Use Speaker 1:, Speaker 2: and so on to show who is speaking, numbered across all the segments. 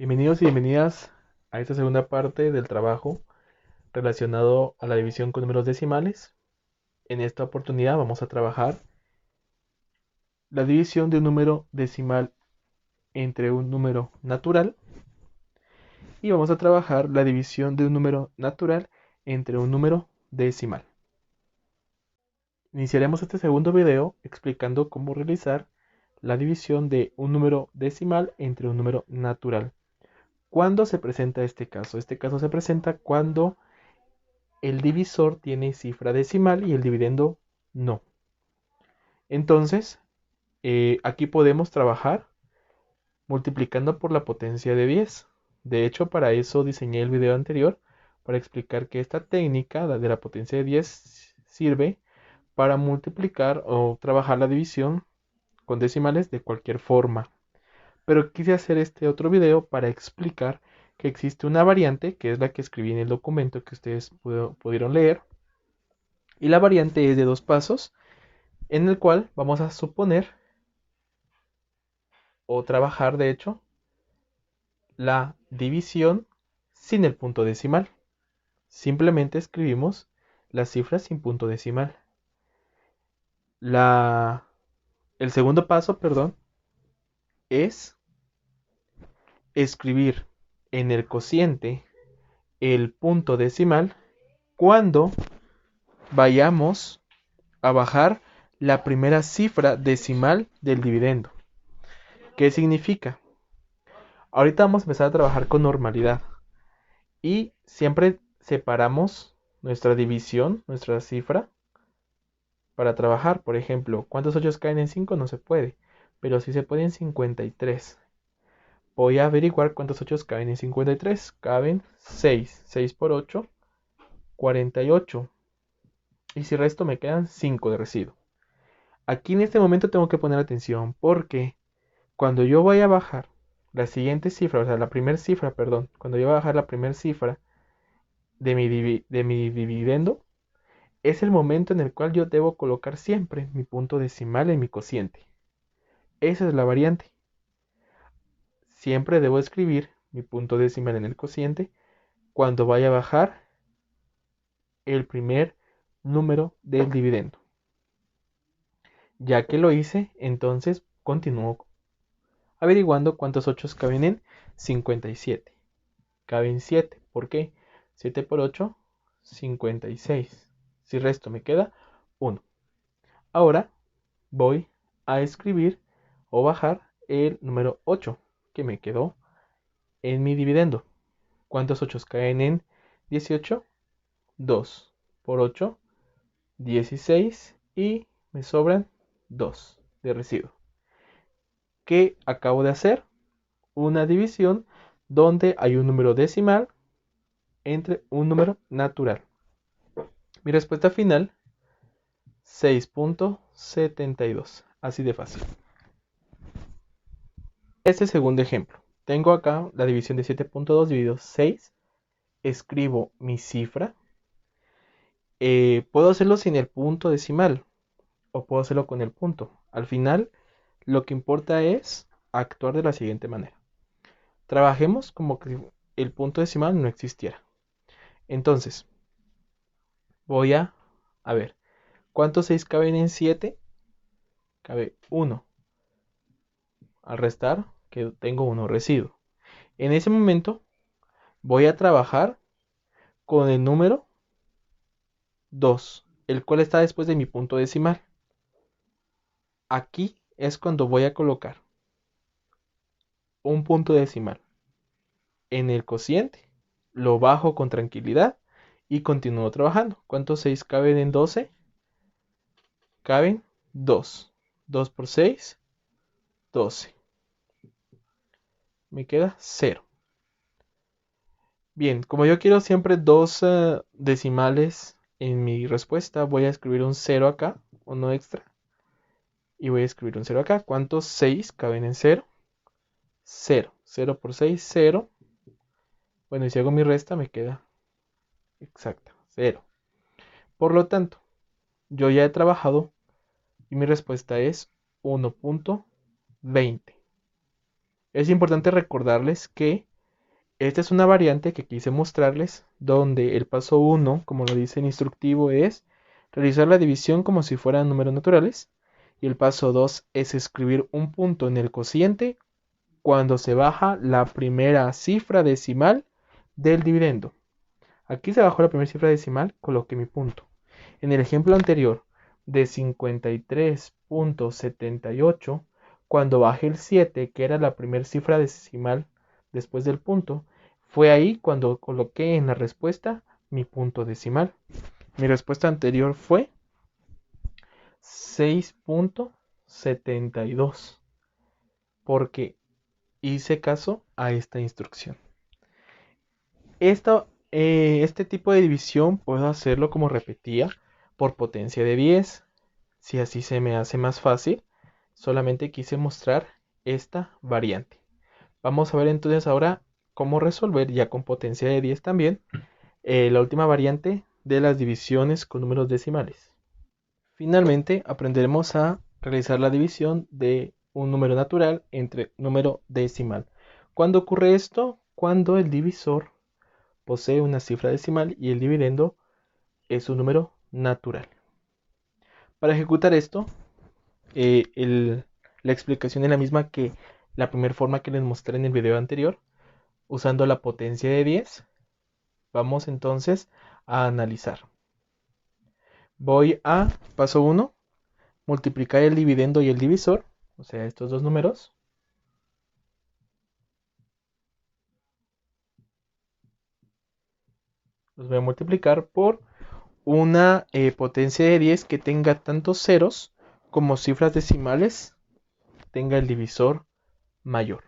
Speaker 1: Bienvenidos y bienvenidas a esta segunda parte del trabajo relacionado a la división con números decimales. En esta oportunidad vamos a trabajar la división de un número decimal entre un número natural y vamos a trabajar la división de un número natural entre un número decimal. Iniciaremos este segundo video explicando cómo realizar la división de un número decimal entre un número natural. ¿Cuándo se presenta este caso? Este caso se presenta cuando el divisor tiene cifra decimal y el dividendo no. Entonces, aquí podemos trabajar multiplicando por la potencia de 10. De hecho, para eso diseñé el video anterior, para explicar que esta técnica, la de la potencia de 10, sirve para multiplicar o trabajar la división con decimales de cualquier forma. Pero quise hacer este otro video para explicar que existe una variante, que es la que escribí en el documento que ustedes pudieron leer, y la variante es de dos pasos, en el cual vamos a suponer o trabajar, de hecho, la división sin el punto decimal. Simplemente escribimos las cifras sin punto decimal. La, el segundo paso, perdón, es escribir en el cociente el punto decimal cuando vayamos a bajar la primera cifra decimal del dividendo. ¿Qué significa? Ahorita vamos a empezar a trabajar con normalidad y siempre separamos nuestra división, nuestra cifra, para trabajar. Por ejemplo, ¿cuántos 8 caen en 5? No se puede, pero sí se puede en 53. Voy a averiguar cuántos 8 caben en 53. Caben 6. 6 por 8, 48. Y si resto me quedan 5 de residuo. Aquí en este momento tengo que poner atención porque cuando yo voy a bajar la siguiente cifra, o sea, la primera cifra, perdón, cuando yo voy a bajar la primera cifra de mi dividendo, es el momento en el cual yo debo colocar siempre mi punto decimal en mi cociente. Esa es la variante. Siempre debo escribir mi punto decimal en el cociente cuando vaya a bajar el primer número del dividendo. Ya que lo hice, entonces continúo averiguando cuántos 8 caben en 57. Caben 7. ¿Por qué? 7 por 8, 56. Si resto me queda 1. Ahora voy a escribir o bajar el número 8 que me quedó en mi dividendo. ¿Cuántos 8 caen en 18? 2 por 8, 16 y me sobran 2 de residuo. ¿Qué acabo de hacer? Una división donde hay un número decimal entre un número natural. Mi respuesta final, 6.72. Así de fácil. Este segundo ejemplo. Tengo acá la división de 7.2 dividido 6. Escribo mi cifra. Puedo hacerlo sin el punto decimal o puedo hacerlo con el punto. Al final, lo que importa es actuar de la siguiente manera. Trabajemos como que el punto decimal no existiera. Entonces, voy a ver, ¿cuántos 6 caben en 7? Cabe 1. Al restar, que tengo 1 residuo. En ese momento, voy a trabajar con el número 2, el cual está después de mi punto decimal. Aquí es cuando voy a colocar un punto decimal en el cociente, lo bajo con tranquilidad y continúo trabajando. ¿Cuántos 6 caben en 12? Caben 2. 2 por 6, 12. Me queda 0. Bien, como yo quiero siempre dos decimales en mi respuesta, voy a escribir un 0 acá, uno extra. Y voy a escribir un 0 acá. ¿Cuántos 6 caben en 0? 0. 0 por 6, 0. Bueno, y si hago mi resta me queda exacta, 0. Por lo tanto, yo ya he trabajado y mi respuesta es 1.20. Es importante recordarles que Esta es una variante que quise mostrarles, donde el paso 1, como lo dice el instructivo, es realizar la división como si fueran números naturales. Y el paso 2 es escribir un punto en el cociente cuando se baja la primera cifra decimal del dividendo. Aquí se bajó la primera cifra decimal, coloqué mi punto. En el ejemplo anterior de 53.78, cuando bajé el 7, que era la primera cifra decimal después del punto, fue ahí cuando coloqué en la respuesta mi punto decimal. Mi respuesta anterior fue 6.72, porque hice caso a esta instrucción. Este tipo de división puedo hacerlo como repetía por potencia de 10. Si así se me hace más fácil, solamente quise mostrar esta variante. Vamos a ver entonces ahora cómo resolver ya con potencia de 10 también la última variante de las divisiones con números decimales. Finalmente aprenderemos a realizar la división de un número natural entre número decimal. ¿Cuándo ocurre esto? Cuando el divisor posee una cifra decimal y el dividendo es un número natural. Para ejecutar esto, la explicación es la misma que la primera forma que les mostré en el video anterior, usando la potencia de 10. Vamos entonces a analizar. Voy a paso 1, multiplicar el dividendo y el divisor, o sea, estos dos números. Los voy a multiplicar por una potencia de 10 que tenga tantos ceros como cifras decimales tenga el divisor mayor.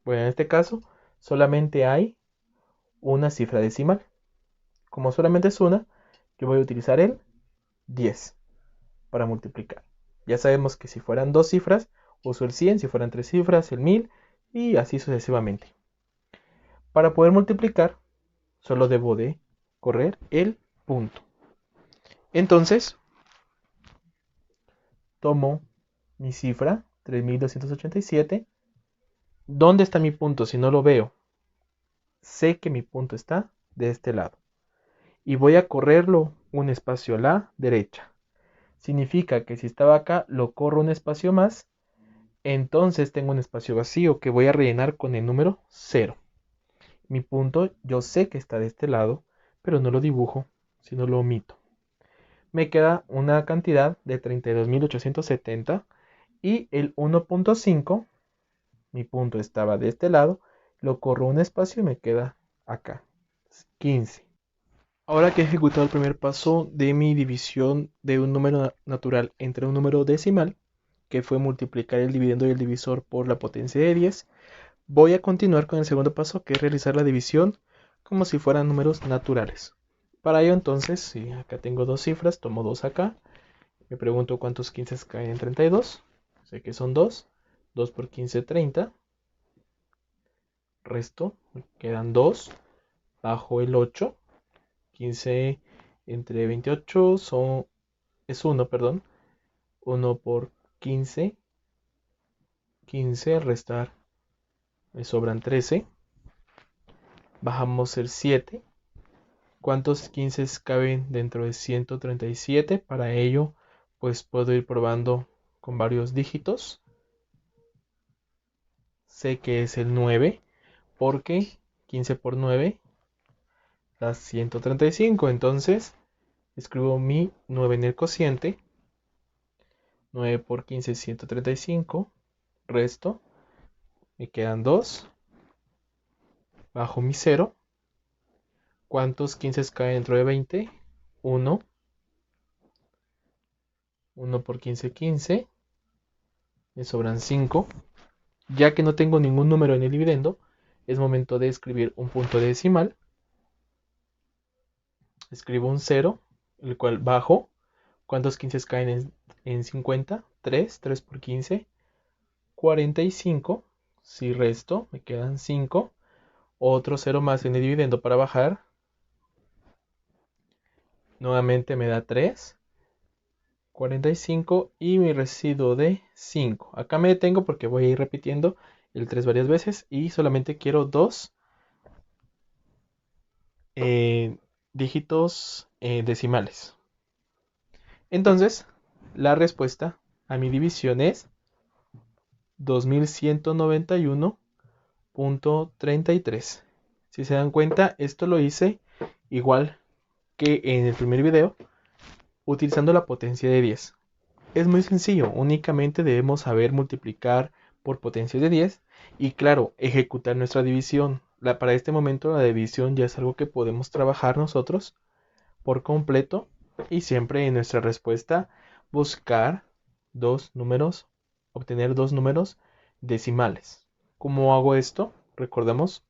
Speaker 1: Bueno, en este caso solamente hay una cifra decimal. Como solamente es una, yo voy a utilizar el 10 para multiplicar. Ya sabemos que si fueran dos cifras, uso el 100, si fueran tres cifras, el 1000 y así sucesivamente. Para poder multiplicar, solo debo de correr el punto. Entonces, tomo mi cifra, 3287. ¿Dónde está mi punto? Si no lo veo, sé que mi punto está de este lado. Y voy a correrlo un espacio a la derecha. Significa que si estaba acá, lo corro un espacio más. Entonces tengo un espacio vacío que voy a rellenar con el número 0. Mi punto yo sé que está de este lado, pero no lo dibujo, sino lo omito. Me queda una cantidad de 32.870 y el 1.5, mi punto estaba de este lado, lo corro un espacio y me queda acá, 15. Ahora que he ejecutado el primer paso de mi división de un número natural entre un número decimal, que fue multiplicar el dividendo y el divisor por la potencia de 10, voy a continuar con el segundo paso, que es realizar la división como si fueran números naturales. Para ello entonces, si acá tengo dos cifras, tomo 2 acá, me pregunto cuántos 15 caen en 32, sé que son 2, 2 por 15, 30, resto, me quedan 2, bajo el 8, 15 entre 28 es 1, perdón, 1 por 15, 15, restar, me sobran 13, bajamos el 7, ¿cuántos 15 caben dentro de 137? Para ello, pues puedo ir probando con varios dígitos. Sé que es el 9, porque 15 por 9 da 135. Entonces, escribo mi 9 en el cociente. 9 por 15 es 135. Resto, me quedan 2. Bajo mi 0. ¿Cuántos 15 caen dentro de 20? 1. 1 por 15, 15. Me sobran 5. Ya que no tengo ningún número en el dividendo, es momento de escribir un punto decimal. Escribo un 0, el cual bajo. ¿Cuántos 15 caen en 50? 3. 3 por 15, 45. Si resto, me quedan 5. Otro 0 más en el dividendo para bajar. Nuevamente me da 3. 45 y mi residuo de 5. Acá me detengo porque voy a ir repitiendo el 3 varias veces y solamente quiero 2 dígitos decimales. Entonces, la respuesta a mi división es 2191.33. Si se dan cuenta, esto lo hice igual que en el primer video, utilizando la potencia de 10. Es muy sencillo, únicamente debemos saber multiplicar por potencia de 10 y claro, ejecutar nuestra división. Para este momento la división ya es algo que podemos trabajar nosotros por completo y siempre en nuestra respuesta buscar dos números, obtener dos números decimales. ¿Cómo hago esto? Recordemos,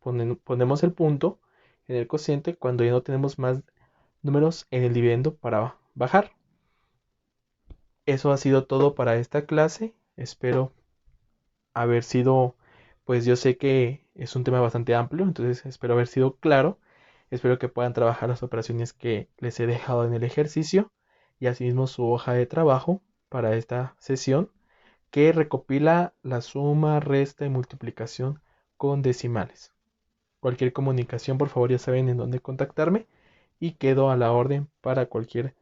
Speaker 1: ponemos el punto en el cociente cuando ya no tenemos más números en el dividendo para bajar. Eso ha sido todo para esta clase. Espero haber sido, pues yo sé que es un tema bastante amplio, entonces espero haber sido claro. Espero que puedan trabajar las operaciones que les he dejado en el ejercicio y asimismo su hoja de trabajo para esta sesión que recopila la suma, resta y multiplicación con decimales. Cualquier comunicación, por favor, ya saben en dónde contactarme y quedo a la orden para cualquier